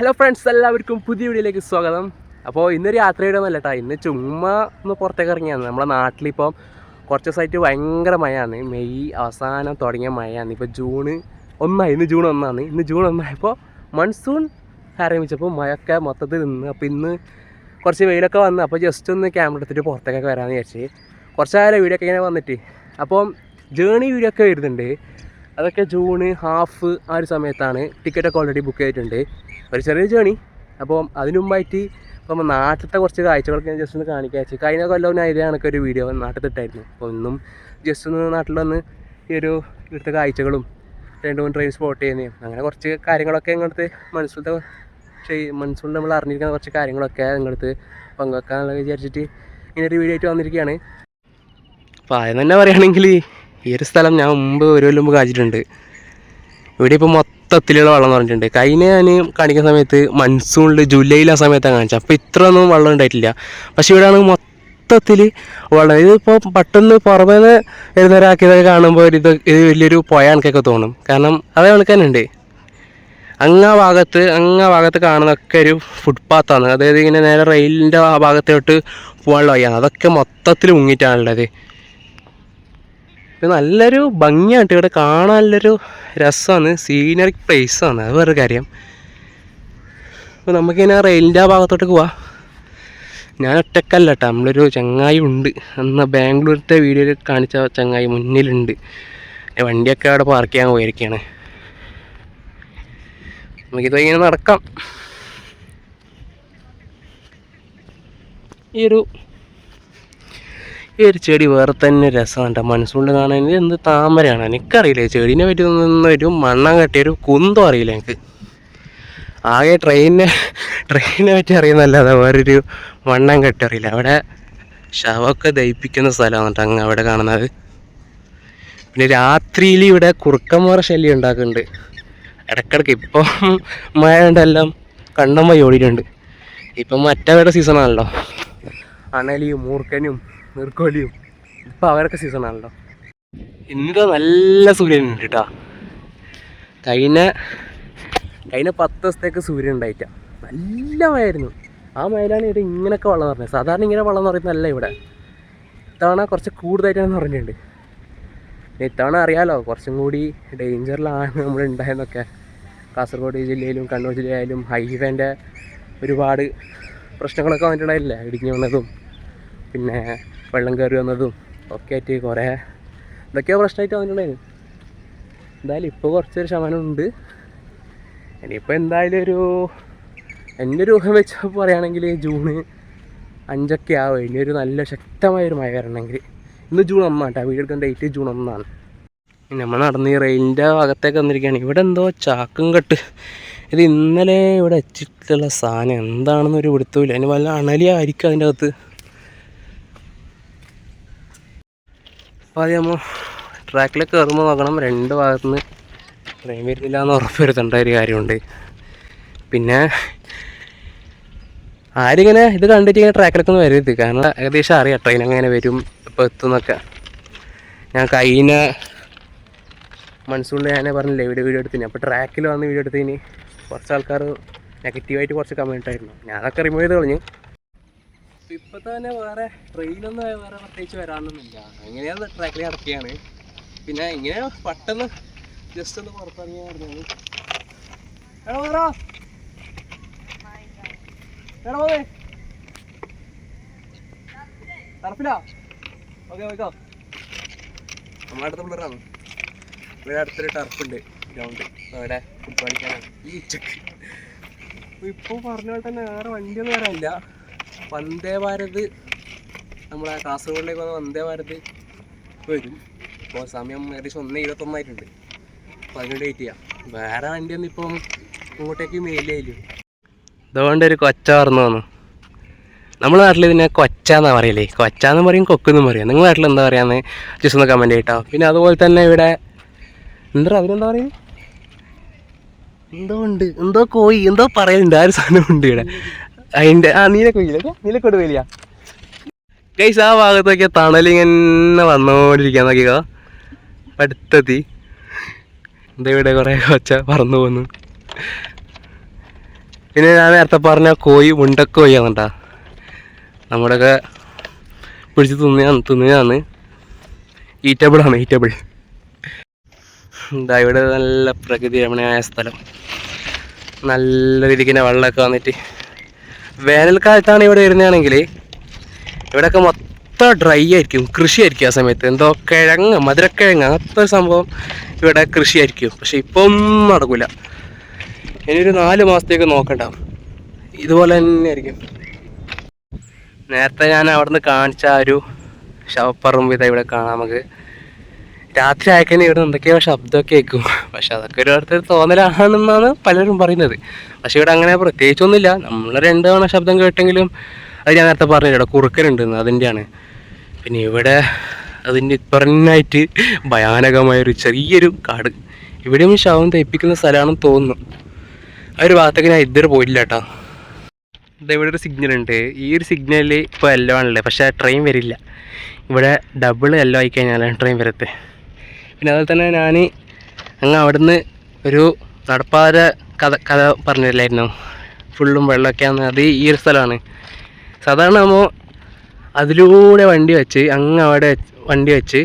Hello friends, എല്ലാവർക്കും പുതിയ വീഡിയോയിലേക്ക് സ്വാഗതം. അപ്പോൾ ഇന്നൊരു യാത്രയുടെ ഒന്നല്ല കേട്ടോ, ഇന്ന് ചുമ്മാ ഒന്ന് പുറത്തേക്ക് ഇറങ്ങിയാണ്. നമ്മുടെ നാട്ടിലിപ്പം കുറച്ച് ദിവസമായിട്ട് ഭയങ്കര മഴയാണ്. മെയ് അവസാനം തുടങ്ങിയ മഴയാണ്. ഇപ്പോൾ ജൂൺ 1 ഇന്ന് ജൂൺ 1 ഇന്ന് ജൂൺ 1 മൺസൂൺ ആരംഭിച്ചപ്പോൾ മഴയൊക്കെ മൊത്തത്തിൽ നിന്ന്. അപ്പോൾ ഇന്ന് കുറച്ച് വെയിലൊക്കെ വന്ന് അപ്പോൾ ജസ്റ്റ് ഒന്ന് ക്യാമറ എടുത്തിട്ട് പുറത്തേക്കൊക്കെ വരാമെന്ന് വിചാരിച്ച് കുറച്ചായാലും വീഡിയോ ഒക്കെ ഇങ്ങനെ വന്നിട്ട്. അപ്പം ജേണി വീഡിയോ ഒക്കെ വരുന്നുണ്ട്. അതൊക്കെ ജൂൺ ഹാഫ് ആ ഒരു സമയത്താണ്. ടിക്കറ്റൊക്കെ ഓൾറെഡി ബുക്ക് ചെയ്തിട്ടുണ്ട്. ഒരു ചെറിയ ജേണി. അപ്പം അതിനു മുമ്പായിട്ട് ഇപ്പം നാട്ടിലത്തെ കുറച്ച് കാഴ്ചകളൊക്കെ ഞാൻ ജസ്റ്റ് ഒന്ന് കാണിക്കാൻ വെച്ചു. കഴിഞ്ഞ കൊല്ലം ഞാൻ ഇതേ കണക്കൊരു വീഡിയോ നാട്ടിലിട്ടായിരുന്നു. അപ്പോൾ ഇന്നും ജസ്റ്റ് ഒന്ന് നാട്ടിൽ വന്ന് ഈ ഒരു ഇവിടുത്തെ കാഴ്ചകളും 2-3 ട്രെയിൻ സ്പോട്ട് ചെയ്യുന്നതും അങ്ങനെ കുറച്ച് കാര്യങ്ങളൊക്കെ ഇങ്ങോട്ട് മനസ്സിൽ നമ്മൾ അറിഞ്ഞിരിക്കുന്ന കുറച്ച് കാര്യങ്ങളൊക്കെ നിങ്ങളടുത്ത് പങ്കുവെക്കാനുള്ള വിചാരിച്ചിട്ട് ഇങ്ങനൊരു വീഡിയോ ആയിട്ട് വന്നിരിക്കുകയാണ്. അപ്പോൾ ആദ്യം തന്നെ പറയുകയാണെങ്കിൽ ഈ ഒരു സ്ഥലം ഞാൻ മുമ്പ് ഒരു കൊല്ലം മുമ്പ് കാണിച്ചിട്ടുണ്ട്. ഇവിടെ ഇപ്പോൾ മൊത്തത്തിലുള്ള വെള്ളം എന്ന് പറഞ്ഞിട്ടുണ്ട്. കഴിഞ്ഞ ഞാൻ കാണിക്കുന്ന സമയത്ത് മൺസൂണിൽ ജൂലൈയിൽ ആ സമയത്താണ് കാണിച്ചത്. അപ്പോൾ ഇത്ര ഒന്നും വെള്ളം ഉണ്ടായിട്ടില്ല. പക്ഷേ ഇവിടെയാണ് മൊത്തത്തിൽ വെള്ളം. ഇതിപ്പോൾ പെട്ടെന്ന് പുറമേ നിന്ന് വരുന്നവരാക്കിയതൊക്കെ കാണുമ്പോൾ ഇത് വലിയൊരു പുഴ കണക്കൊക്കെ തോന്നും. കാരണം അതേ കണക്ക് തന്നെ ഉണ്ട്. അങ്ങാ ഭാഗത്ത് കാണുന്നതൊക്കെ ഒരു ഫുട്പാത്താണ്. അതായത് ഇങ്ങനെ നേരെ റെയിലിൻ്റെ ആ ഭാഗത്തോട്ട് പോകാനുള്ള വഴിയാണ്. അതൊക്കെ മൊത്തത്തിൽ മുങ്ങിയിട്ടാണുള്ളത്. ഇത് നല്ലൊരു ഭംഗിയാണ് ഇവിടെ കാണാൻ. നല്ലൊരു രസമാണ്, സീനറി പ്ലേസാണ്. അത് വേറൊരു കാര്യം. അപ്പോൾ നമുക്കിങ്ങനെ റെയിലിൻ്റെ ആ ഭാഗത്തോട്ട് പോവാം. ഞാൻ ഒറ്റക്കല്ല കേട്ടോ, നമ്മളൊരു ചങ്ങായി ഉണ്ട്. അന്ന് ബാംഗ്ലൂരിലത്തെ വീഡിയോയിൽ കാണിച്ച ചങ്ങായി മുന്നിലുണ്ട്. വണ്ടിയൊക്കെ അവിടെ പാർക്ക് ചെയ്യാൻ പോയിരിക്കുകയാണ്. നമുക്കിത് ഇങ്ങനെ നടക്കാം. ഈ ഒരു ചെടി വേറെ തന്നെ രസമാണ് കേട്ടോ. മനസ്സുകൊണ്ട് കാണാൻ എന്ത് താമരയാണ്. എനിക്കറിയില്ല ചെടീനെ പറ്റി ഒന്നും. ഒരു മണ്ണം കെട്ടിയൊരു കുന്തം അറിയില്ല എനിക്ക്. ആകെ ട്രെയിനിനെ പറ്റി അറിയുന്നല്ലാതെ വേറൊരു മണ്ണം കെട്ടി അറിയില്ല. അവിടെ ശവമൊക്കെ ദഹിപ്പിക്കുന്ന സ്ഥലമാണ് കേട്ടോ അങ്ങ് അവിടെ കാണുന്നത്. പിന്നെ രാത്രിയിൽ ഇവിടെ കുറുക്കന്മാരെ ശല്യം ഉണ്ടാക്കുന്നുണ്ട് ഇടയ്ക്കിടയ്ക്ക്. ഇപ്പം മഴ ഉണ്ടെല്ലാം കണ്ടം വഴി ഓടിയിട്ടുണ്ട്. ഇപ്പം മറ്റവരുടെ സീസണാണല്ലോ, അണലിയും മൂർക്കനും നീർക്കോലിയും. ഇപ്പം അവരൊക്കെ സീസണാണല്ലോ. ഇന്നിതാ നല്ല സൂര്യനുണ്ട് കേട്ടോ. കഴിഞ്ഞ 10 ദിവസത്തേക്ക് സൂര്യൻ ഉണ്ടായിട്ട നല്ല മഴയായിരുന്നു. ആ മഴയിലാണ് ഇവിടെ ഇങ്ങനെയൊക്കെ വെള്ളം നിറഞ്ഞത്. സാധാരണ ഇങ്ങനെ വെള്ളം നിറയുന്നതല്ല ഇവിടെ. ഇത്തവണ കുറച്ച് കൂടുതലായിട്ടാണ് പറഞ്ഞിട്ടുണ്ട്. ഇത്തവണ അറിയാലോ കുറച്ചും കൂടി ഡേഞ്ചറിലാണ് നമ്മൾ ഉണ്ടായെന്നൊക്കെ. കാസർഗോഡ് ജില്ലയിലും കണ്ണൂർ ജില്ലയിലും ഹൈവേൻ്റെ ഒരുപാട് പ്രശ്നങ്ങളൊക്കെ വന്നിട്ടുണ്ടായില്ലേ. ഇടിഞ്ഞു വന്നതും പിന്നെ വെള്ളം കയറി വന്നതും ഒക്കെ ആയിട്ട് കുറേ ഇതൊക്കെയോ പ്രശ്നമായിട്ട് വന്നിട്ടുണ്ടായിരുന്നു. എന്തായാലും ഇപ്പോൾ കുറച്ചൊരു ശമനമുണ്ട്. ഇനിയിപ്പോൾ എന്തായാലും എൻ്റെ ഒരു ഊഹം വെച്ച് പറയുകയാണെങ്കിൽ ജൂൺ 5 ആവും. ഇനിയൊരു നല്ല ശക്തമായൊരു മഴ വരണമെങ്കിൽ. ഇന്ന് ജൂൺ 1 കേട്ടോ, വീഡിയോ എടുക്കുന്ന ഡേറ്റ് ജൂൺ 1. നമ്മൾ നടന്ന് ഈ റെയിലിൻ്റെ ഭാഗത്തേക്ക് വന്നിരിക്കുകയാണ്. ഇവിടെ എന്തോ ചാക്കും കെട്ട്. ഇത് ഇന്നലെ ഇവിടെ വെച്ചിട്ടുള്ള സാധനം എന്താണെന്നൊരു പിടുത്തമില്ല. അതിന് വല്ല അണലിയായിരിക്കും അതിൻ്റെ അകത്ത്. അപ്പോൾ അത് നമ്മൾ ട്രാക്കിലേക്ക് കയറുമ്പോൾ നോക്കണം 2 ഭാഗത്തുനിന്ന് ട്രെയിൻ വരുന്നില്ല എന്ന് ഉറപ്പ് വരുത്തേണ്ട ഒരു കാര്യമുണ്ട്. പിന്നെ ആരിങ്ങനെ ഇത് കണ്ടിട്ട് ഇങ്ങനെ ട്രാക്കിലൊക്കെ ഒന്ന് വരരുത്. കാരണം ഏകദേശം അറിയാം ട്രെയിൻ അങ്ങനെ വരും ഇപ്പോൾ എത്തുന്നൊക്കെ. ഞാൻ കഴിഞ്ഞ മൺസൂണിൽ ഞാൻ പറഞ്ഞില്ലേ വീഡിയോ എടുത്തിന്. അപ്പോൾ ട്രാക്കിൽ വന്ന് വീഡിയോ എടുത്തതിന് കുറച്ച് ആൾക്കാർ നെഗറ്റീവായിട്ട് കുറച്ച് കമൻറ്റ് ആയിരുന്നു. ഞാൻ അതൊക്കെ റിമൂവ് ചെയ്ത് കളഞ്ഞു. ഇപ്പോൾ തന്നെ വേറെ ട്രെയിനൊന്നും വേറെ പ്രത്യേകിച്ച് വരാനൊന്നുമില്ല. എങ്ങനെയാണ് ട്രാക്കിൽ നടക്കുകയാണ്. പിന്നെ ഇങ്ങനെ പെട്ടെന്ന് ജസ്റ്റ് ഒന്ന് പുറത്തിറങ്ങിയാൽ പറഞ്ഞത് തറപ്പില്ല. ഓക്കെ ഓക്കോ, നമ്മുടെ അടുത്ത പിള്ളേരാണ്. ഇവിടെ അടുത്തൊരു ടർഫുണ്ട് ഗ്രൗണ്ട്. അവിടെ ഫുട്ബോൾ കളിക്കാനാണ് ഈ ഉച്ചക്ക്. ഇപ്പോൾ പറഞ്ഞ പോലെ തന്നെ വേറെ വണ്ടിയൊന്നും വരാനില്ല. വന്ദേ ഭാരത് നമ്മളെ കാസർഗോഡിലേക്ക് വന്ന വന്ദേ ഭാരത് വരും. ഇപ്പോൾ സമയം ഏകദേശം 1:21 അപ്പോൾ അതിന് വെയിറ്റ് ചെയ്യാം. വേറെ വണ്ടിയൊന്നും ഇപ്പം ഇങ്ങോട്ടേക്ക് മെയിലായില്ല. അതുകൊണ്ട് ഒരു കൊച്ച പറഞ്ഞു തോന്നുന്നു. നമ്മുടെ നാട്ടിൽ ഇതിനെ കൊച്ചാന്നാണ് പറയല്ലേ. കൊച്ചാന്ന് പറയും, കൊക്കെന്നും പറയും. നിങ്ങളുടെ നാട്ടിൽ എന്താ പറയാന്ന് ജസ്റ്റ് ഒന്ന് കമൻറ്റ് ചെയ്യട്ടോ. പിന്നെ അതുപോലെ തന്നെ ഇവിടെ അതിനെന്താ പറയുന്നത്, എന്തോ കോഴി എന്തോ പറയുന്നുണ്ട്. ആ ഒരു സാധനം ഉണ്ട് ഇവിടെ. അതിൻ്റെ നീലക്കോട് വേലിയ ഗൈസ്. ആ ഭാഗത്തൊക്കെ തണലിങ്ങനെ വന്നുകൊണ്ടിരിക്കാൻ നോക്കിക്കോ. അടുത്തെത്തി. എന്താ ഇവിടെ കുറേ കൊച്ച പറന്നു പോകുന്നു. പിന്നെ ഞാൻ നേരത്തെ പറഞ്ഞ കോഴി മുണ്ടക്കോഴിയാണെട്ടാ, നമ്മുടെയൊക്കെ പിടിച്ച് തിന്നുകയാണ്. ഈറ്റബിൾ. എന്താ ഇവിടെ നല്ല പ്രകൃതി രമണീയമായ സ്ഥലം, നല്ല രീതിക്ക് തന്നെ വെള്ളമൊക്കെ വന്നിട്ട്. വേനൽക്കാലത്താണ് ഇവിടെ വരുന്നതാണെങ്കിൽ ഇവിടെയൊക്കെ മൊത്തം ഡ്രൈ ആയിരിക്കും, കൃഷിയായിരിക്കും. ആ സമയത്ത് എന്തോ മധുരക്കിഴങ്ങ് അങ്ങനത്തെ ഒരു സംഭവം ഇവിടെ കൃഷിയായിരിക്കും. പക്ഷെ ഇപ്പം നടക്കില്ല. ഇനിയൊരു 4 മാസത്തേക്ക് നോക്കണ്ട, ഇതുപോലെ തന്നെ ആയിരിക്കും. നേരത്തെ ഞാൻ അവിടുന്ന് കാണിച്ച ആ ഒരു ശവപ്പറമ്പ് ഇതാ ഇവിടെ കാണാം നമുക്ക്. രാത്രി ആയിക്കഴിഞ്ഞാൽ ഇവിടെ എന്തൊക്കെയോ ശബ്ദമൊക്കെ കേൾക്കും. പക്ഷെ അതൊക്കെ ഒരു തോന്നലാണെന്നാണ് പലരും പറയുന്നത്. പക്ഷെ ഇവിടെ അങ്ങനെ പ്രത്യേകിച്ചൊന്നുമില്ല. നമ്മൾ 2 തവണ ശബ്ദം കേട്ടെങ്കിലും അത് ഞാൻ നേരത്തെ പറഞ്ഞില്ല, ഇവിടെ കുറുക്കനുണ്ടെന്ന്, അതിൻ്റെയാണ്. പിന്നെ ഇവിടെ അതിൻ്റെ ഇപ്പറന്നായിട്ട് ഭയാനകമായൊരു ചെറിയൊരു കാട്. ഇവിടെയും ശവം തേപ്പിക്കുന്ന സ്ഥലമാണെന്ന് തോന്നുന്നു. ആ ഒരു ഭാഗത്തേക്ക് ഞാൻ ഇതുവരെ പോയില്ല കേട്ടോ. ഇവിടെ ഒരു സിഗ്നൽ ഉണ്ട്. ഈ ഒരു സിഗ്നലിൽ ഇപ്പോൾ യെല്ലോ ആണല്ലേ, പക്ഷേ ട്രെയിൻ വരില്ല. ഇവിടെ ഡബിൾ യെല്ലോ ആയി കഴിഞ്ഞാലാണ് ട്രെയിൻ വരത്തെ. പിന്നെ അതുപോലെ തന്നെ ഞാൻ അവിടുന്ന് ഒരു നടപ്പാത കഥ പറഞ്ഞില്ലായിരുന്നു, ഫുള്ളും വെള്ളമൊക്കെയാണ്. അത് ഈ ഒരു സ്ഥലമാണ്. സാധാരണ നമ്മൾ അതിലൂടെ വണ്ടി വെച്ച്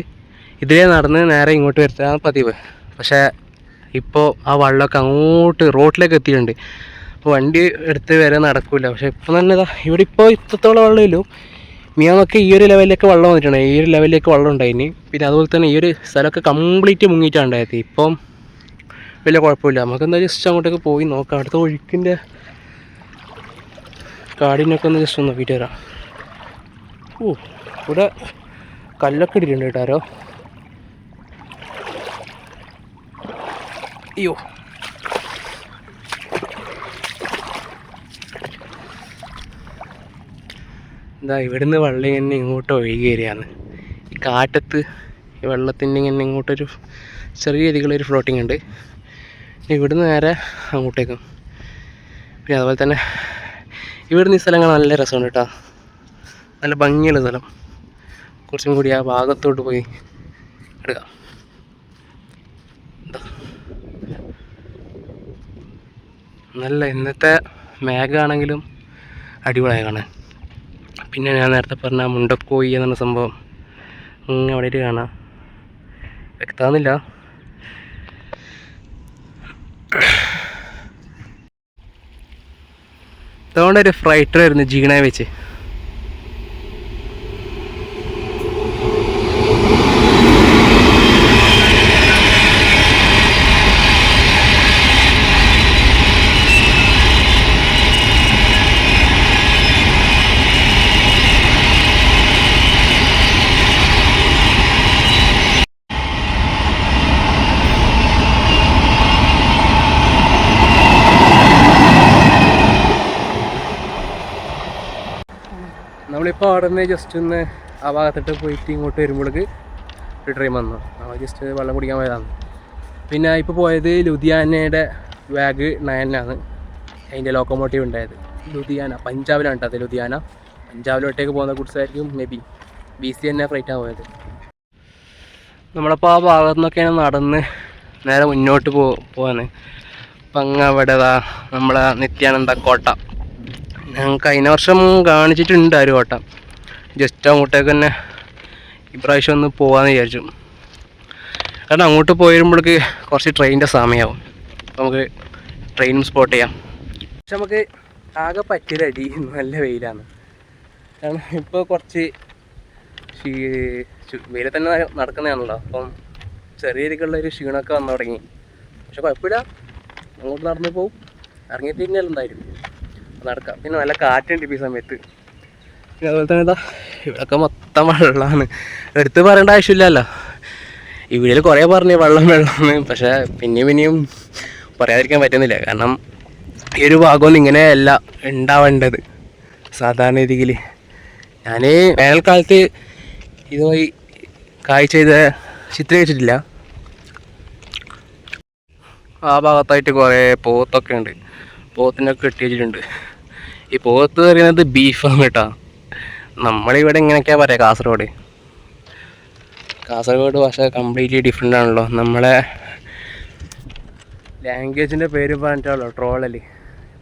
ഇതിലേ നടന്ന് നേരെ ഇങ്ങോട്ട് വരുത്താണ് പതിവ്. പക്ഷേ ഇപ്പോൾ ആ വെള്ളമൊക്കെ അങ്ങോട്ട് റോഡിലേക്ക് എത്തിയിട്ടുണ്ട്. അപ്പോൾ വണ്ടി എടുത്ത് വരെ നടക്കില്ല. പക്ഷേ ഇപ്പം തന്നെ ഇവിടെ ഇപ്പോൾ ഇത്രത്തോളം വെള്ളമില്ലു. മിയാന്നൊക്കെ ഈ ഒരു ലെവലിലേക്ക് വെള്ളം വന്നിട്ടുണ്ട്. ഈ ഒരു ലെവലിലേക്ക് വെള്ളം ഉണ്ടായിന്. പിന്നെ അതുപോലെ തന്നെ ഈ ഒരു സ്ഥലമൊക്കെ കംപ്ലീറ്റ് മുങ്ങിയിട്ടാണ് ഉണ്ടായത്. ഇപ്പം വലിയ കുഴപ്പമില്ല. നമുക്ക് എന്താ ജസ്റ്റ് അങ്ങോട്ടേക്ക് പോയി നോക്കാം. അടുത്ത ഒഴുക്കിൻ്റെ കാടിനൊക്കെ ഒന്ന് ജസ്റ്റ് ഒന്ന് നോക്കിയിട്ട് വരാം. ഇവിടെ കല്ലൊക്കെ ഇട്ടിട്ടുണ്ട് കേട്ടോ ആരോ. അയ്യോ, എന്താ ഇവിടുന്ന് വെള്ളം ഇങ്ങനെ ഇങ്ങോട്ട് ഒഴുകി വരികയാണ്. ഈ കാറ്റത്ത് ഈ വെള്ളത്തിൻ്റെ ഇങ്ങനെ ഇങ്ങോട്ടൊരു ചെറിയ രീതിയിലുള്ളൊരു ഫ്ലോട്ടിങ് ഉണ്ട്. ഇവിടുന്ന് നേരെ അങ്ങോട്ടേക്കും. പിന്നെ അതുപോലെ തന്നെ ഇവിടുന്ന് ഈ സ്ഥലങ്ങൾ നല്ല രസമുണ്ട് കേട്ടോ, നല്ല ഭംഗിയുള്ള സ്ഥലം. കുറച്ചും കൂടി ആ ഭാഗത്തോട്ട് പോയി എടുക്കാം. നല്ല ഇന്നത്തെ മേഘമാണെങ്കിലും അടിപൊളിയായി കാണാൻ. പിന്നെ ഞാൻ നേരത്തെ പറഞ്ഞ മുണ്ടക്കോഴി എന്ന സംഭവം അവിടെ കാണാം, വ്യക്തമാകുന്നില്ല. അതുകൊണ്ട് ഒരു ഫ്രൈറ്റർ ആയിരുന്നു ജീണയെ വെച്ച്. നമ്മളിപ്പോൾ അവിടെ നിന്ന് ജസ്റ്റ് ഒന്ന് ആ ഭാഗത്തിട്ട് പോയിട്ട് ഇങ്ങോട്ട് വരുമ്പോഴേക്ക് ഒരു ട്രെയിൻ വന്നു. ജസ്റ്റ് വെള്ളം കുടിക്കാൻ പോയതാണ്. പിന്നെ ഇപ്പോൾ പോയത് ലുധിയാനയുടെ വാഗ് 9 അതിൻ്റെ ലോക്കോമോട്ടീവ് ഉണ്ടായത്. ലുധിയാന പഞ്ചാബിലാണ് കേട്ടോ. അത് ലുധിയാന പഞ്ചാബിലോട്ടേക്ക് പോകുന്ന ഗുഡ്സ് ആയിരിക്കും. BC തന്നെ ഫ്ലൈറ്റാണ് പോയത്. നമ്മളപ്പോൾ ആ ഭാഗത്തു നിന്നൊക്കെയാണ് നടന്ന് നേരെ മുന്നോട്ട് പോവാണ്. അപ്പം അവിടെ നമ്മളെ നിത്യാനന്ദ കോട്ട ഞങ്ങൾക്ക് കഴിഞ്ഞ വർഷം കാണിച്ചിട്ടുണ്ട്. ആ ഒരു കോട്ട ജസ്റ്റ് അങ്ങോട്ടേക്ക് തന്നെ ഇപ്രാവശ്യം ഒന്ന് പോകാമെന്ന് വിചാരിച്ചു. കാരണം അങ്ങോട്ട് പോയിരുമ്പോഴേക്ക് കുറച്ച് ട്രെയിനിൻ്റെ സമയമാവും. അപ്പോൾ നമുക്ക് ട്രെയിനും സ്പോട്ട് ചെയ്യാം. പക്ഷെ നമുക്ക് ആകെ പറ്റിയൊരടി നല്ല വെയിലാണ്. കാരണം ഇപ്പോൾ കുറച്ച് വെയിൽ തന്നെ നടക്കുന്നതാണല്ലോ. അപ്പം ചെറിയ രീതിക്കുള്ളൊരു ക്ഷീണമൊക്കെ വന്നു തുടങ്ങി. പക്ഷെ കുഴപ്പമില്ല, അങ്ങോട്ട് നടന്നു പോവും. ഇറങ്ങിയിട്ട് കഴിഞ്ഞാൽ എന്തായാലും നടക്കാം. പിന്നെ നല്ല കാറ്റുണ്ട് ഈ സമയത്ത്. പിന്നെ അതുപോലെ തന്നെ ഇവിടെയൊക്കെ മൊത്തം വെള്ളമാണ്. എടുത്ത് പറയേണ്ട ആവശ്യമില്ലല്ലോ. ഈ വീട്ടിൽ കുറേ പറഞ്ഞു വെള്ളമെന്ന്. പക്ഷേ പിന്നെയും പറയാതിരിക്കാൻ പറ്റുന്നില്ല. കാരണം ഈ ഒരു ഭാഗമൊന്നും ഇങ്ങനെയല്ല ഉണ്ടാവേണ്ടത് സാധാരണ രീതിയിൽ. ഞാൻ വേനൽക്കാലത്ത് ഇതുമായി കാഴ്ച ചെയ്ത് ചിത്രീകരിച്ചിട്ടില്ല. ആ ഭാഗത്തായിട്ട് കുറേ പോത്തൊക്കെ ഉണ്ട്. പോത്തിനൊക്കെ കെട്ടി വെച്ചിട്ടുണ്ട്. ഈ പോത്ത് പറയുന്നത് ബീഫാണ് കേട്ടോ. നമ്മളിവിടെ ഇങ്ങനെയൊക്കെയാണ് പറയുക കാസർഗോഡ് ഭാഷ കംപ്ലീറ്റ്ലി ഡിഫറെൻ്റ് ആണല്ലോ. നമ്മളെ ലാംഗ്വേജിൻ്റെ പേര് പറഞ്ഞിട്ടാണല്ലോ ട്രോളല്.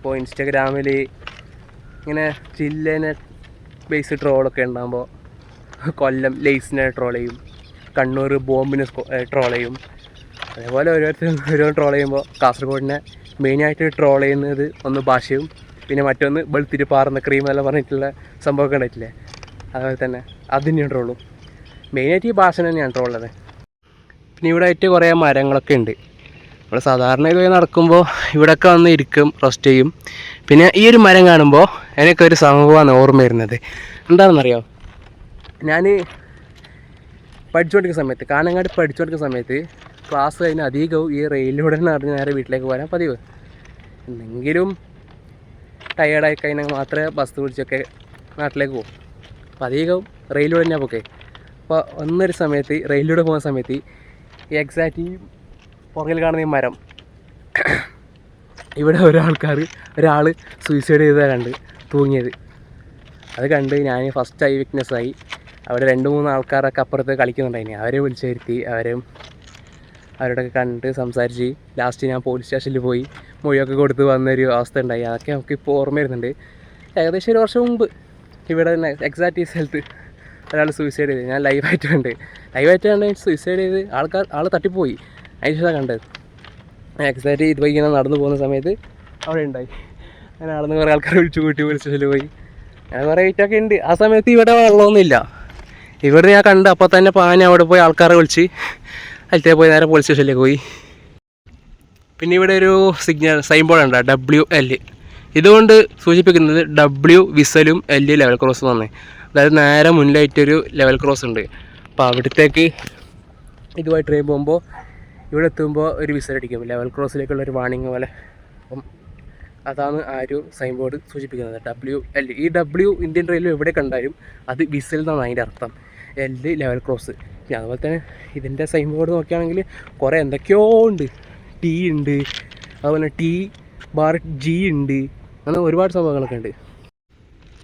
ഇപ്പോൾ ഇൻസ്റ്റഗ്രാമിൽ ഇങ്ങനെ ജില്ലേനെ ബേസ് ട്രോളൊക്കെ ഉണ്ടാകുമ്പോൾ കൊല്ലം ലേസിനെ ട്രോൾ ചെയ്യും, കണ്ണൂർ ബോംബിനെ ട്രോൾ ചെയ്യും. അതേപോലെ ഓരോ ട്രോൾ ചെയ്യുമ്പോൾ കാസർഗോഡിനെ മെയിനായിട്ട് ട്രോൾ ചെയ്യുന്നത് ഒന്ന് ഭാഷയും പിന്നെ മറ്റൊന്ന് വെളുത്തിരി പാറുന്ന ക്രീം എല്ലാം പറഞ്ഞിട്ടുള്ള സംഭവമൊക്കെ ഉണ്ടായിട്ടില്ലേ, അതുപോലെ തന്നെ അതിനെയും ട്രോളും. മെയിനായിട്ട് ഈ ഭാഷ തന്നെയാണ് ട്രോളുള്ളത്. പിന്നെ ഇവിടെ ആയിട്ട് കുറേ മരങ്ങളൊക്കെ ഉണ്ട്. നമ്മൾ സാധാരണ ഇതുവരെ നടക്കുമ്പോൾ ഇവിടെയൊക്കെ വന്ന് ഇരിക്കും, റെസ്റ്റ് ചെയ്യും. പിന്നെ ഈ ഒരു മരം കാണുമ്പോൾ എനിക്കൊരു സംഭവമാണ് ഓർമ്മ വരുന്നത്. എന്താണെന്നറിയോ, ഞാൻ പഠിച്ചുകൊണ്ടിരിക്കുന്ന സമയത്ത് കാനങ്ങാട് പഠിച്ചുകൊണ്ടിരിക്കുന്ന സമയത്ത് ക്ലാസ് കഴിഞ്ഞ് അധികവും ഈ റെയിലിലൂടെ നടന്ന് നേരെ വീട്ടിലേക്ക് പോകാൻ പതിവ്. എന്തെങ്കിലും ടയേർഡായി കഴിഞ്ഞാൽ മാത്രമേ ബസ് വിളിച്ചൊക്കെ നാട്ടിലേക്ക് പോകും. അപ്പോൾ അധികവും റെയിലിലൂടെ തന്നെയാണ് പോക്കെ. അപ്പോൾ ഒന്നൊരു സമയത്ത് റെയിലിലൂടെ പോകുന്ന സമയത്ത് ഈ എക്സാക്റ്റ് ഈ പുറകിൽ കാണുന്ന ഈ മരം ഇവിടെ ഒരാൾ സൂയിസൈഡ് ചെയ്തതാണ് കണ്ട് തൂങ്ങിയത്. അത് കണ്ട് ഞാൻ ഫസ്റ്റ് ഐ വിറ്റ്നസ്സായി. അവിടെ 2-3 ആൾക്കാരൊക്കെ അപ്പുറത്ത് കളിക്കുന്നുണ്ടായിന്. അവരെ വിളിച്ചു വരുത്തി, അവരോടൊക്കെ കണ്ട് സംസാരിച്ച് ലാസ്റ്റ് ഞാൻ പോലീസ് സ്റ്റേഷനിൽ പോയി മൊഴിയൊക്കെ കൊടുത്ത് വന്നൊരു അവസ്ഥ ഉണ്ടായി. അതൊക്കെ നമുക്കിപ്പോൾ ഓർമ്മ വരുന്നുണ്ട്. ഏകദേശം 1 വർഷം മുമ്പ് ഇവിടെ തന്നെ എക്സാക്റ്റ് ഈ സ്ഥലത്ത് ഒരാൾ സൂയിസൈഡ് ചെയ്ത് ഞാൻ ലൈവായിട്ട് കണ്ട് സൂയിസൈഡ് ചെയ്ത് ആൾ തട്ടിപ്പോയി. അതിന് ശേഷം കണ്ടത് എക്സാക്റ്റ് ഇതുപോലെ ഇങ്ങനെ നടന്നു പോകുന്ന സമയത്ത് അവിടെ ഉണ്ടായി. അങ്ങനെ നടന്ന് കുറേ ആൾക്കാരെ വിളിച്ചു കൂട്ടി പോലീസ് സ്റ്റേഷനിൽ പോയി. അങ്ങനെ കുറേ വെയിറ്റൊക്കെ ഉണ്ട്. ആ സമയത്ത് ഇവിടെ വെള്ളമൊന്നുമില്ല. ഇവിടെ ഞാൻ കണ്ട് അപ്പോൾ തന്നെ പാഞ്ഞ് അവിടെ പോയി ആൾക്കാരെ വിളിച്ച് അതിലത്തെ പോയി നേരെ പോലീസ് സ്റ്റേഷനിലേക്ക് പോയി. പിന്നെ ഇവിടെ ഒരു സിഗ്നൽ സൈൻ ബോർഡ് ഉണ്ട്, WL. ഇതുകൊണ്ട് സൂചിപ്പിക്കുന്നത് W വിസലും L ലെവൽ ക്രോസ് വന്നേ. അതായത് നേരെ മുന്നിലായിട്ടൊരു ലെവൽ ക്രോസ് ഉണ്ട്. അപ്പോൾ അവിടത്തേക്ക് ഇതുമായി ട്രെയിൻ പോകുമ്പോൾ ഇവിടെ എത്തുമ്പോൾ ഒരു വിസലടിക്കും, ലെവൽ ക്രോസിലേക്കുള്ളൊരു വാണിംഗ് പോലെ. അപ്പം അതാണ് ആ ഒരു സൈൻ ബോർഡ് സൂചിപ്പിക്കുന്നത്, WL. ഈ W ഇന്ത്യൻ റെയിൽവേ എവിടെ കണ്ടാലും അത് വിസൽ എന്നാണ് അതിൻ്റെ അർത്ഥം. L level cross. പിന്നെ അതുപോലെ തന്നെ ഇതിൻ്റെ സൈൻ ബോർഡ് നോക്കുകയാണെങ്കിൽ കുറേ എന്തൊക്കെയോ ഉണ്ട്. T ഉണ്ട്, അതുപോലെ T-G ഉണ്ട്, അങ്ങനെ ഒരുപാട് സംഭവങ്ങളൊക്കെ ഉണ്ട്.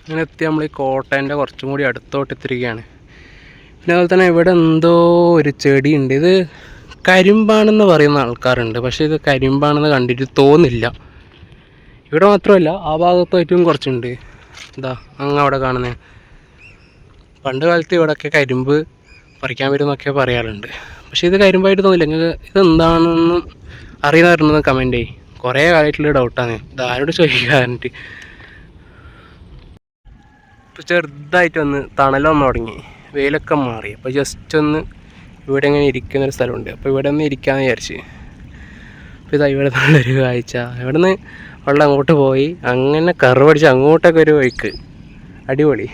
അങ്ങനെ എത്തി നമ്മൾ ഈ കോട്ടേൻ്റെ കുറച്ചും കൂടി അടുത്തോട്ട് എത്തിരിക്കുകയാണ്. പിന്നെ അതുപോലെ തന്നെ ഇവിടെ എന്തോ ഒരു ചെടി ഉണ്ട്. ഇത് കരിമ്പാണെന്ന് പറയുന്ന ആൾക്കാരുണ്ട്, പക്ഷേ ഇത് കരിമ്പാണെന്ന് കണ്ടിട്ട് തോന്നില്ല. ഇവിടെ മാത്രമല്ല ആ ഭാഗത്തായിട്ടും കുറച്ചുണ്ട്. എന്താ അവിടെ കാണുന്നത്. പണ്ട് കാലത്ത് ഇവിടെയൊക്കെ കരിമ്പ് പറിക്കാൻ വരുമെന്നൊക്കെ പറയാറുണ്ട്, പക്ഷേ ഇത് കരിമ്പായിട്ട് തോന്നില്ല. നിങ്ങൾക്ക് ഇതെന്താണെന്ന് അറിയുന്നവരുണ്ടെന്ന് കമൻറ്റ് ചെയ്യും. കുറേ കാലമായിട്ടുള്ള ഡൗട്ടാണ്, ഇത് ആരോട് ചോദിക്കാറുണ്ട്. ഇപ്പോൾ ചെറുതായിട്ട് ഒന്ന് തണലൊന്ന് തുടങ്ങി, വെയിലൊക്കെ മാറി. അപ്പോൾ ജസ്റ്റ് ഒന്ന് ഇവിടെ ഇങ്ങനെ ഇരിക്കുന്നൊരു സ്ഥലമുണ്ട്. അപ്പോൾ ഇവിടെ ഒന്ന് ഇരിക്കാമെന്ന് വിചാരിച്ച്. അപ്പോൾ ഇതാ ഇവിടെ നിന്നുള്ളൊരു കാഴ്ച. ഇവിടെ നിന്ന് വെള്ളം അങ്ങോട്ട് പോയി അങ്ങനെ കറുപടിച്ച് അങ്ങോട്ടൊക്കെ ഒരു വഴിക്ക് അടിപൊളി.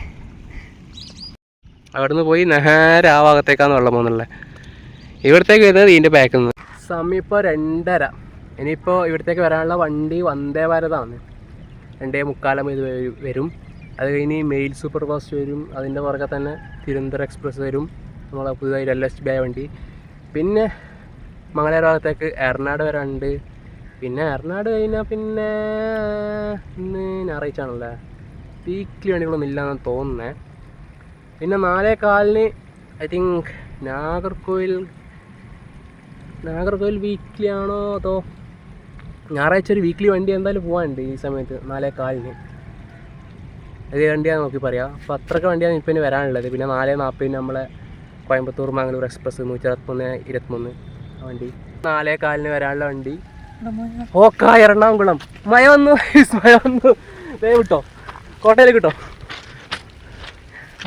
അവിടെ നിന്ന് പോയി നേരെ ആ ഭാഗത്തേക്കാണ് വെള്ളം പോകുന്നുള്ളത്. ഇവിടത്തേക്ക് വരുന്നത് ഇതിൻ്റെ ബാക്കിൽ നിന്ന്. സമയം ഇപ്പോൾ 2:30. ഇനിയിപ്പോൾ ഇവിടത്തേക്ക് വരാനുള്ള വണ്ടി വന്ദേ ഭാരതാണ്. 2:45 ഇത് വരും. അത് കഴിഞ്ഞ് മെയിൽ സൂപ്പർ ഫാസ്റ്റ് വരും. അതിൻ്റെ പുറകെ തന്നെ തിരുവനന്തപുരം എക്സ്പ്രസ് വരും, നമ്മളെ പുതുതായി LSB ബി. പിന്നെ മംഗലാപുരം ഭാഗത്തേക്ക് എറണാട് വരാനുണ്ട്. പിന്നെ എറണാട് കഴിഞ്ഞാൽ പിന്നെ ഇന്ന് ഞായറാഴ്ചയാണല്ലേ, വീക്കിലി വണ്ടികളൊന്നും ഇല്ലയെന്നാണ് തോന്നുന്നത്. പിന്നെ 4:15 ഐ തിങ്ക് നാഗർകോവിൽ വീക്കിലി ആണോ അതോ ഞായറാഴ്ച ഒരു വീക്കിലി വണ്ടി എന്തായാലും പോകാനുണ്ട് ഈ സമയത്ത് 4:15. അത് വണ്ടിയാണ് നോക്കി പറയാം. അപ്പോൾ അത്രയ്ക്ക് വണ്ടിയാണ് ഇപ്പോൾ ഇനി വരാനുള്ളത്. പിന്നെ 4:40 നമ്മളെ കോയമ്പത്തൂർ മംഗളൂർ എക്സ്പ്രസ് 161-23 വണ്ടി. 4:15 വരാനുള്ള വണ്ടി. ഓക്കാ എറണാകുളം. മഴ വന്നു വിട്ടോ, കോട്ടയിലേക്ക് കിട്ടോ.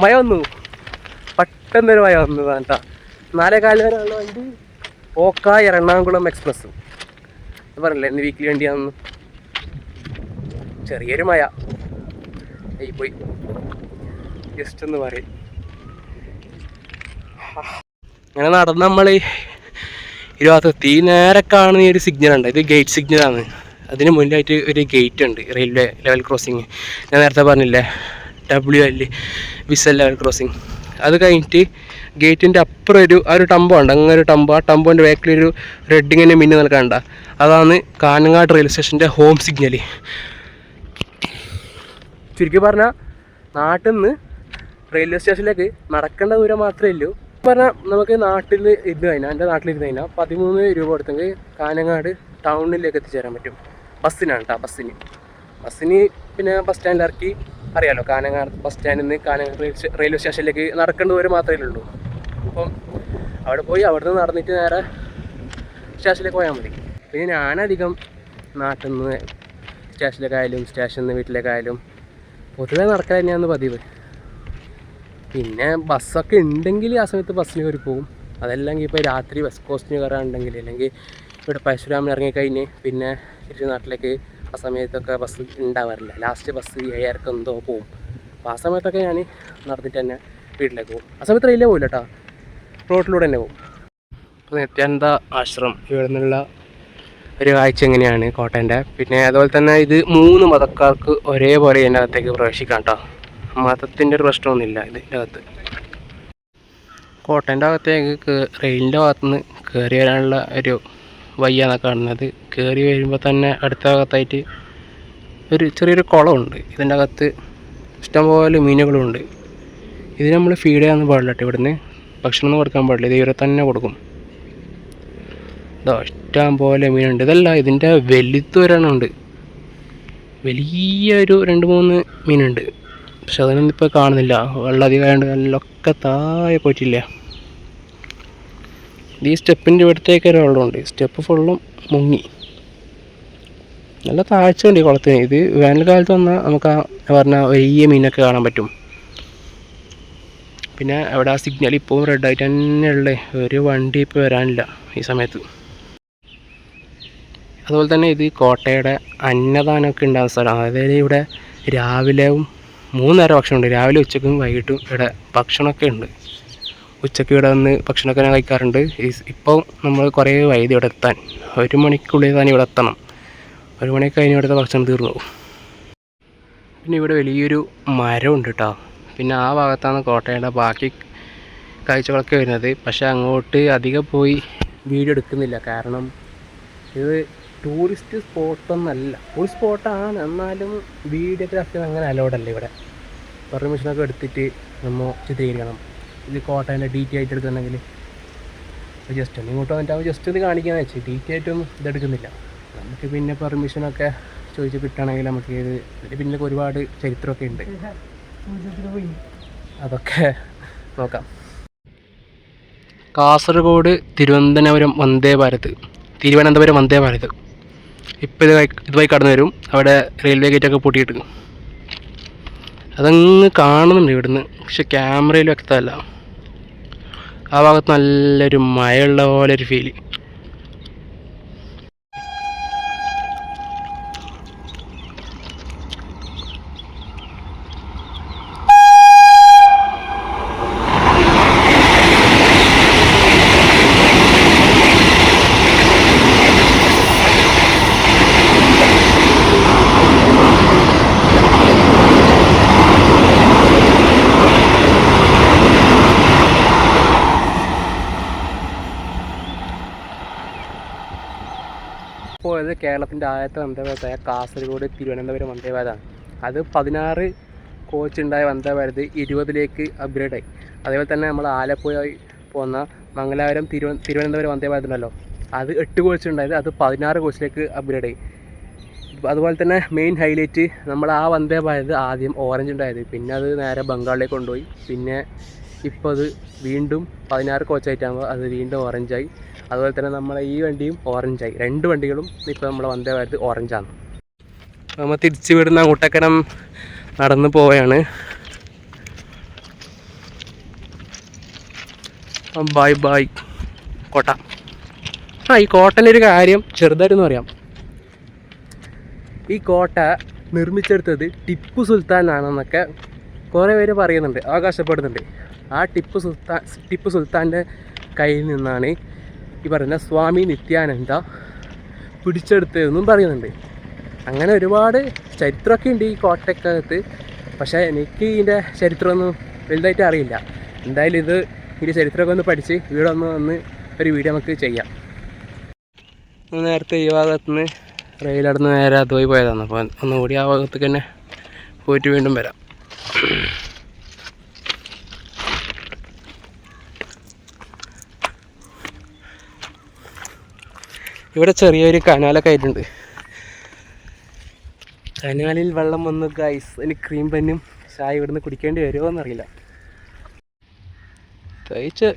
മഴ വന്നു, പെട്ടെന്നൊരു മഴ വന്നു കേട്ടോ. 4:15 വരാനുള്ള വണ്ടി ഓക്കാ എറണാകുളം എക്സ്പ്രസ്. പറഞ്ഞില്ലേ ഇന്ന് വീക്കിലി വണ്ടിയാണെന്ന്. ചെറിയൊരു മഴ പോയി ജസ്റ്റ് ഒന്ന് പറയും. അങ്ങനെ നടന്ന് നമ്മൾ ഈ ഭാഗത്തെത്തി. നേരെ കാണുന്ന ഒരു സിഗ്നൽ ഉണ്ട്, ഇത് ഗേറ്റ് സിഗ്നലാണ്. അതിന് മുന്നിലായിട്ട് ഒരു ഗേറ്റ് ഉണ്ട്, റെയിൽവേ ലെവൽ ക്രോസിങ്. ഞാൻ നേരത്തെ പറഞ്ഞില്ലേ WL വിസൽ ലെവൽ ക്രോസിങ്. അത് കഴിഞ്ഞിട്ട് ഗേറ്റിൻ്റെ അപ്പുറം ഒരു ടമ്പോ ഉണ്ട്, അങ്ങനെ ഒരു ടമ്പോ. ആ ടമ്പോൻ്റെ ബാക്കിലൊരു റെഡിങ്ങനെ മിന്നി നിൽക്കണ്ട, അതാണ് കാഞ്ഞങ്ങാട് റെയിൽവേ സ്റ്റേഷൻ്റെ ഹോം സിഗ്നൽ. ചുരുക്കി പറഞ്ഞാൽ നാട്ടിൽ നിന്ന് റെയിൽവേ സ്റ്റേഷനിലേക്ക് നടക്കേണ്ട ദൂരം മാത്രമേ ഉള്ളൂ. പറഞ്ഞാൽ നമുക്ക് നാട്ടിൽ ഇരുന്ന് കഴിഞ്ഞാൽ, എൻ്റെ നാട്ടിലിരുന്ന് കഴിഞ്ഞാൽ 13 രൂപ കൊടുത്തെങ്കിൽ കാഞ്ഞങ്ങാട് ടൗണിലേക്ക് എത്തിച്ചേരാൻ പറ്റും. ബസ്സിനാണ് കേട്ടോ, ബസ്സിന്. ബസ്സിന് പിന്നെ ബസ് സ്റ്റാൻഡിൽ ഇറക്കി, അറിയാലോ കാനങ്ങാട് ബസ് സ്റ്റാൻഡിൽ നിന്ന് കാനങ്ങാട് റെയിൽവേ സ്റ്റേഷനിലേക്ക് നടക്കേണ്ട ദൂരം മാത്രമേ ഉള്ളൂ. അപ്പം അവിടെ പോയി അവിടുന്ന് നടന്നിട്ട് നേരെ സ്റ്റേഷനിലേക്ക് പോയാൽ മതി. പിന്നെ ഞാനധികം നാട്ടിൽ നിന്ന് സ്റ്റേഷനിലേക്കായാലും സ്റ്റേഷനിൽ നിന്ന് വീട്ടിലേക്കായാലും പൊതുവേ നടക്കാൻ തന്നെയാണ് പതിവ്. പിന്നെ ബസ്സൊക്കെ ഉണ്ടെങ്കിൽ ആ സമയത്ത് ബസ്സിന് കയറി പോകും. അതല്ലെങ്കിൽ ഇപ്പോൾ രാത്രി വെസ്റ്റ് കോസ്റ്റിന് കയറാനുണ്ടെങ്കിൽ, അല്ലെങ്കിൽ ഇവിടെ പരശുരാമൻ ഇറങ്ങിക്കഴിഞ്ഞ് പിന്നെ തിരിച്ച് നാട്ടിലേക്ക് ആ സമയത്തൊക്കെ ബസ് ഉണ്ടാവാറില്ല. ലാസ്റ്റ് ബസ് 7:30 എന്തോ പോവും. അപ്പോൾ ആ സമയത്തൊക്കെ ഞാൻ നടന്നിട്ട് തന്നെ വീട്ടിലേക്ക് പോകും. ആ സമയത്ത് റെയിലേ പോയില്ല കേട്ടോ, റോഡിലൂടെ തന്നെ പോകും. അപ്പോൾ നിത്യാനന്ദ ആശ്രമം ഇവിടെ നിന്നുള്ള ഒരു കാഴ്ച എങ്ങനെയാണ് കോട്ടയൻ്റെ. പിന്നെ അതുപോലെ തന്നെ ഇത് 3 മതക്കാർക്ക് ഒരേപോലെ ഇതിൻ്റെ അകത്തേക്ക് പ്രവേശിക്കാം കേട്ടോ. മതത്തിൻ്റെ ഒരു പ്രശ്നമൊന്നുമില്ല ഇതിൻ്റെ അകത്ത്. കോട്ടയൻ്റെ അകത്തേക്ക് റെയിലിൻ്റെ ഭാഗത്തുനിന്ന് കയറി വരാനുള്ള ഒരു വയ്യാണ് കാണുന്നത്. കയറി വരുമ്പോൾ തന്നെ അടുത്ത ഭാഗത്തായിട്ട് ഒരു ചെറിയൊരു കുളമുണ്ട്. ഇതിൻ്റെ അകത്ത് ഇഷ്ടംപോലെ മീനുകളുണ്ട്. ഇത് നമ്മൾ ഫീഡ് ചെയ്യാനൊന്നും പാടില്ല കേട്ടോ. ഇവിടുന്ന് ഭക്ഷണമൊന്നും കൊടുക്കാൻ പാടില്ല, ഇത് ഇവരെ തന്നെ കൊടുക്കും. ഇതാ ഇഷ്ടം പോലെ മീനുണ്ട്. ഇതല്ല, ഇതിൻ്റെ വലുത് ഒരെണ്ണമുണ്ട്, വലിയൊരു 2-3 മീനുണ്ട്. പക്ഷെ അതിനൊന്നും ഇപ്പോൾ കാണുന്നില്ല, വെള്ളം അധികമായതുകൊണ്ട് നല്ലൊക്കെ താഴെ പോയിട്ടില്ല. ഈ സ്റ്റെപ്പിൻ്റെ ഇവിടത്തേക്ക് ഒരു വെള്ളമുണ്ട്, സ്റ്റെപ്പ് ഫുള്ളും മുങ്ങി. നല്ല താഴ്ച ഉണ്ട് ഈ കുളത്തിന്. ഇത് വേനൽക്കാലത്ത് വന്നാൽ നമുക്ക് പറഞ്ഞ വലിയ മീനൊക്കെ കാണാൻ പറ്റും. പിന്നെ അവിടെ ആ സിഗ്നൽ ഇപ്പോൾ റെഡായിട്ട് തന്നെയുള്ളേ, ഒരു വണ്ടി ഇപ്പോൾ വരാനില്ല ഈ സമയത്ത്. അതുപോലെ തന്നെ ഇത് കോട്ടയുടെ അന്നദാനമൊക്കെ ഉണ്ടാകുന്ന സ്ഥലമാണ്. അതായത് ഇവിടെ രാവിലെയും 3 നേരം ഭക്ഷണമുണ്ട്, രാവിലെ ഉച്ചക്കും വൈകിട്ടും ഇവിടെ ഭക്ഷണമൊക്കെ ഉണ്ട്. ഉച്ചയ്ക്ക് ഇവിടെ വന്ന് ഭക്ഷണമൊക്കെ ഞാൻ കഴിക്കാറുണ്ട്. ഇപ്പോൾ നമ്മൾ കുറേ വൈദ്യുതി ഇവിടെ എത്താൻ 1 മണിക്കുള്ളിൽ തന്നെ ഇവിടെ എത്തണം. 1 മണിക്ക് കഴിഞ്ഞ് ഇവിടുത്തെ ഭക്ഷണം തീർന്നു പോകും. പിന്നെ ഇവിടെ വലിയൊരു മരമുണ്ട് കേട്ടോ. പിന്നെ ആ ഭാഗത്താണ് കോട്ടയുടെ ബാക്കി കാഴ്ചകളൊക്കെ വരുന്നത്. പക്ഷേ അങ്ങോട്ട് അധികം പോയി വീഡിയോ എടുക്കുന്നില്ല, കാരണം ഇത് ടൂറിസ്റ്റ് സ്പോട്ടൊന്നല്ല. ടൂറിസ്റ്റ് സ്പോട്ടാണ്, എന്നാലും വീഡിയോഗ്രാഫി അങ്ങനെ അലോഡല്ല. ഇവിടെ പെർമിഷനൊക്കെ എടുത്തിട്ട് നമ്മൾ ചിത്രീകരിക്കണം. ഇത് കോട്ടയൻ്റെ ഡീറ്റെയിൽ ആയിട്ട് എടുക്കുന്നുണ്ടെങ്കിൽ ജസ്റ്റ് ഒന്ന് ഇങ്ങോട്ട് വന്നിട്ട് ജസ്റ്റ് ഇത് കാണിക്കാന്ന് വെച്ചാൽ ഡീറ്റെയിൽ ആയിട്ടൊന്നും ഇതെടുക്കുന്നില്ല. നമുക്ക് പിന്നെ പെർമിഷനൊക്കെ ചോദിച്ച് കിട്ടുകയാണെങ്കിൽ നമുക്ക് ഇത് പിന്നെ ഒരുപാട് ചരിത്രമൊക്കെ ഉണ്ട്, അതൊക്കെ നോക്കാം. കാസർഗോഡ് തിരുവനന്തപുരം വന്ദേ ഭാരത് ഇപ്പോൾ ഇതുവഴി കടന്നു വരും. അവിടെ റെയിൽവേ ഗേറ്റൊക്കെ പൂട്ടിയിട്ട് അതങ്ങ് കാണുന്നുണ്ട് ഇവിടുന്ന്, പക്ഷെ ക്യാമറയിൽ വ്യക്തമല്ല. ആ ഭാഗത്ത് നല്ലൊരു മഴയുള്ള പോലെ ഒരു ഫീല്. പോയത് കേരളത്തിൻ്റെ ആദ്യത്തെ വന്ദേ ഭാരതായ കാസർഗോഡ് തിരുവനന്തപുരം വന്ദേ ഭാരതാണ്. അത് 16 കോച്ച് ഉണ്ടായ വന്ദേ ഭാരത് 20ലേക്ക് അപ്ഗ്രേഡായി. അതേപോലെ തന്നെ നമ്മൾ ആലപ്പുഴ പോകുന്ന മംഗലാപുരം തിരുവനന്തപുരം വന്ദേ ഭാരത് ഉണ്ടല്ലോ, അത് 8 കോച്ച് ഉണ്ടായത്, അത് 16 കോച്ചിലേക്ക് അപ്ഗ്രേഡായി. അതുപോലെ തന്നെ മെയിൻ ഹൈലൈറ്റ് നമ്മൾ ആ വന്ദേ ഭാരത് ആദ്യം ഓറഞ്ച് ഉണ്ടായത്, പിന്നെ അത് നേരെ ബംഗാളിലേക്ക് കൊണ്ടുപോയി. പിന്നെ ഇപ്പോൾ അത് വീണ്ടും 16 കോച്ചായിട്ടാകുമ്പോൾ അത് വീണ്ടും ഓറഞ്ചായി. അതുപോലെ തന്നെ നമ്മളെ ഈ വണ്ടിയും ഓറഞ്ചായി. 2 വണ്ടികളും ഇപ്പോൾ നമ്മളെ വന്ദേ ഭാരത് ഓറഞ്ചാണ്. നമ്മൾ തിരിച്ച് വിടുന്ന അങ്ങോട്ടേക്കനം നടന്ന് പോവുകയാണ്. ബൈ ബൈ കോട്ട. ഈ കോട്ടൻ്റെ ഒരു കാര്യം ചെറുതായിട്ടൊന്നും അറിയാം. ഈ കോട്ട നിർമ്മിച്ചെടുത്തത് ടിപ്പു സുൽത്താനാണെന്നൊക്കെ കുറേ പേര് പറയുന്നുണ്ട്, അവകാശപ്പെടുന്നുണ്ട്. ആ ടിപ്പു സുൽത്താൻ്റെ കയ്യിൽ നിന്നാണ് ഈ പറയുന്ന സ്വാമി നിത്യാനന്ദ പിടിച്ചെടുത്തതെന്നും പറയുന്നുണ്ട്. അങ്ങനെ ഒരുപാട് ചരിത്രമൊക്കെ ഉണ്ട് ഈ കോട്ടയ്ക്കകത്ത്. പക്ഷേ എനിക്ക് ഇതിൻ്റെ ചരിത്രമൊന്നും വലുതായിട്ട് അറിയില്ല. എന്തായാലും ഇതിൻ്റെ ചരിത്രമൊക്കെ ഒന്ന് പഠിച്ച് ഇവിടെ വന്ന് ഒരു വീഡിയോ നമുക്ക് ചെയ്യാം. നേരത്തെ ഈ ഭാഗത്തുനിന്ന് റെയിലടന്ന് നേരെ അതുപോയി പോയതാണ്. അപ്പോൾ ഒന്നുകൂടി ആ ഭാഗത്തേക്ക് തന്നെ പോയിട്ട് വീണ്ടും വരാം. ഇവിടെ ചെറിയൊരു കനാലൊക്കെ ആയിട്ടുണ്ട്. കനാലിൽ വെള്ളം വന്നു ഗൈസ്. എനിക്ക് ക്രീം പന്നും ചായ ഇവിടുന്ന് കുടിക്കേണ്ടി വരുമോ എന്നറിയില്ല.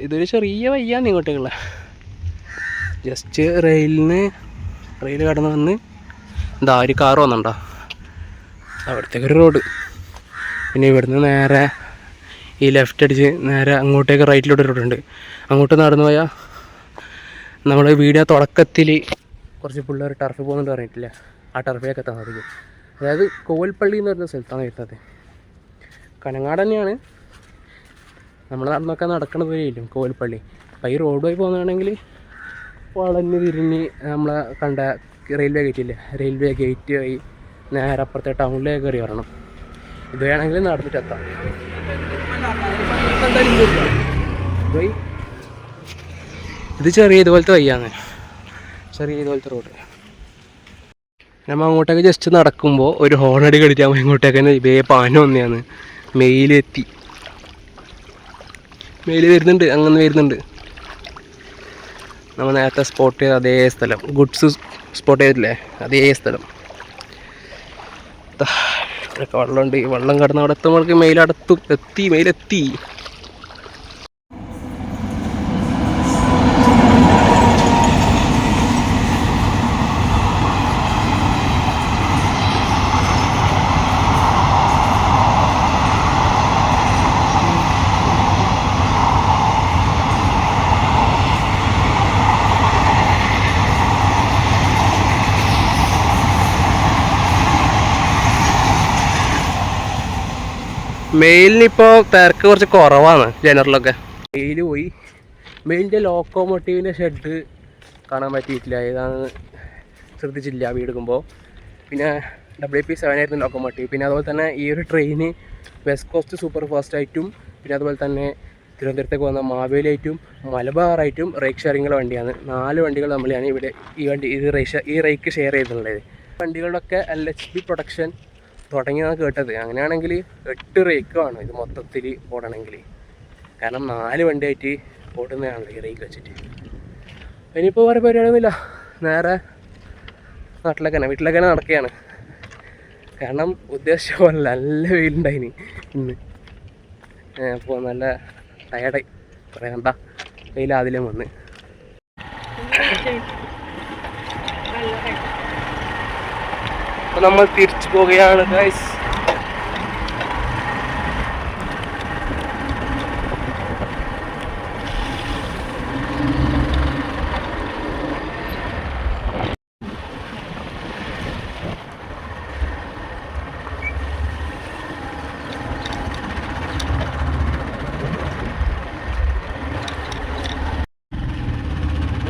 ഇതൊരു ചെറിയ വയ്യാന്ന് ഇങ്ങോട്ടേക്കുള്ള. ജസ്റ്റ് റെയിൽ കടന്ന് വന്ന് എന്താ ഒരു കാറ് വന്നിട്ടുണ്ടോ, അവിടത്തേക്കൊരു റോഡ്. പിന്നെ ഇവിടുന്ന് നേരെ ഈ ലെഫ്റ്റ് അടിച്ച് നേരെ അങ്ങോട്ടേക്ക് റൈറ്റിലോട്ട് റോഡുണ്ട്. അങ്ങോട്ട് നടന്നു പോയാൽ നമ്മൾ വീഡിയോ തുടക്കത്തിൽ കുറച്ച് പിള്ളേർ ടർഫ് പോകുന്നുണ്ട് പറഞ്ഞിട്ടില്ല, ആ ടർഫിലേക്ക് എത്താൻ സാധിക്കും. അതായത് കോവൽപ്പള്ളി എന്ന് പറഞ്ഞ സ്ഥലത്താണ് വരുന്നത്. കനങ്ങാട് തന്നെയാണ്, നമ്മൾ നടന്നൊക്കെ നടക്കണ ദൂരമില്ലും കോവൽപ്പള്ളി. അപ്പോൾ ഈ റോഡ് വഴി പോകുന്നതാണെങ്കിൽ വളഞ്ഞ് തിരിഞ്ഞ് നമ്മളെ കണ്ട റെയിൽവേ ഗേറ്റില്ലേ, റെയിൽവേ ഗേറ്റ് വഴി നേരെ അപ്പുറത്തെ ടൗണിലേക്ക് കയറി വരണം. ഇത് വേണമെങ്കിൽ നടന്നിട്ടെത്താം. ഇത് ചെറിയ ഇതുപോലത്തെ വയ്യാന്ന്, ചെറിയ ഇതുപോലത്തെ റോഡ്. നമ്മൾ അങ്ങോട്ടേക്ക് ജസ്റ്റ് നടക്കുമ്പോൾ ഒരു ഹോണടി കളിച്ചാൽ ഇങ്ങോട്ടേക്ക് തന്നെ ഇതേ പാന വന്നെയാണ്. മെയിൽ വരുന്നുണ്ട്, അങ്ങനെ വരുന്നുണ്ട്. നമ്മൾ നേരത്തെ സ്പോട്ട് ചെയ്ത അതേ സ്ഥലം, ഗുഡ്സ് സ്പോട്ട് ചെയ്തിട്ടില്ലേ, അതേ സ്ഥലം. ഇത്രയൊക്കെ വെള്ളമുണ്ട്. ഈ വെള്ളം കടന്ന് അവിടെ എത്തുമ്പോഴേക്ക് മെയിലെത്തി. മെയിലിനിപ്പോൾ തിരക്ക് കുറച്ച് കുറവാണ് ജനറലൊക്കെ. മെയിൽ പോയി. മെയിലിൻ്റെ ലോക്കോമോട്ടീവിൻ്റെ ഷെഡ് കാണാൻ പറ്റിയിട്ടില്ല, ഏതാണെന്ന് ശ്രദ്ധിച്ചില്ല വീടെടുക്കുമ്പോൾ. പിന്നെ WP7 ആയിരുന്നു ലോക്കോമോട്ടീവ്. പിന്നെ അതുപോലെ തന്നെ ഈ ഒരു train west cost super fast ആയിട്ടും പിന്നെ അതുപോലെ തന്നെ തിരുവനന്തപുരത്തേക്ക് വന്ന മാവേലിയായിട്ടും മലബാറായിട്ടും റേക്ക് ഷെയറിങ്ങുള്ള വണ്ടിയാണ്. 4 വണ്ടികൾ തമ്മിലാണ് ഇവിടെ ഈ റേക്ക് ഷെയർ ചെയ്തിട്ടുള്ളത്. വണ്ടികളുടെയൊക്കെ LHB പ്രൊഡക്ഷൻ തുടങ്ങിയതാണ് കേട്ടത്. അങ്ങനെയാണെങ്കിൽ 8 റേക്കുമാണ് ഇത് മൊത്തത്തിൽ ഓടണമെങ്കിൽ. കാരണം 4 വണ്ടിയായിട്ട് ഓടുന്നതാണല്ലോ ഈ റേക്ക് വെച്ചിട്ട്. ഇനിയിപ്പോൾ വേറെ പരിപാടിയൊന്നുമില്ല, നേരെ വീട്ടിലേക്ക് തന്നെ നടക്കുകയാണ്. കാരണം ഉദ്ദേശിച്ച പോലെ നല്ല വെയിലുണ്ടായിന് ഇന്ന്. അപ്പോൾ നല്ല ടയർഡായി, പറയണ്ട, വെയിൽ അതിലും വന്ന്. അപ്പോൾ നമ്മൾ തിരിച്ചു പോവുകയാണ് ഗൈസ്.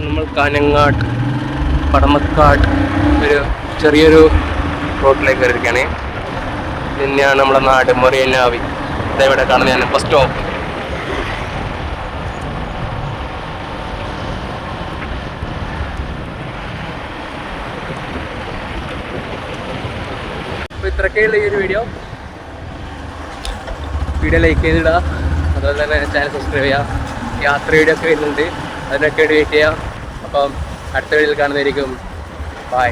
നമ്മൾ കാഞ്ഞങ്ങാട് പടമക്കാട് ഒരു ചെറിയൊരു റോഡിലേക്ക് കയറിയിരിക്കുകയാണ്. പിന്നെയാണ് നമ്മളെ നാട് മൊറിയൻ നാവി. ഇതെവിടെ കാണുന്നതാണ് ബസ് സ്റ്റോപ്പ്. അപ്പോൾ ഇത്രയൊക്കെയുള്ള ഈ ഒരു വീഡിയോ ലൈക്ക് ചെയ്തിടുക, അതുപോലെ തന്നെ ചാനൽ സബ്സ്ക്രൈബ് ചെയ്യുക. യാത്ര വീഡിയോ ഒക്കെ വരുന്നുണ്ട്, അതിനൊക്കെ വെയിറ്റ് ചെയ്യാം. അപ്പം അടുത്ത വീഡിയോയിൽ കാണുന്നതായിരിക്കും. ബൈ.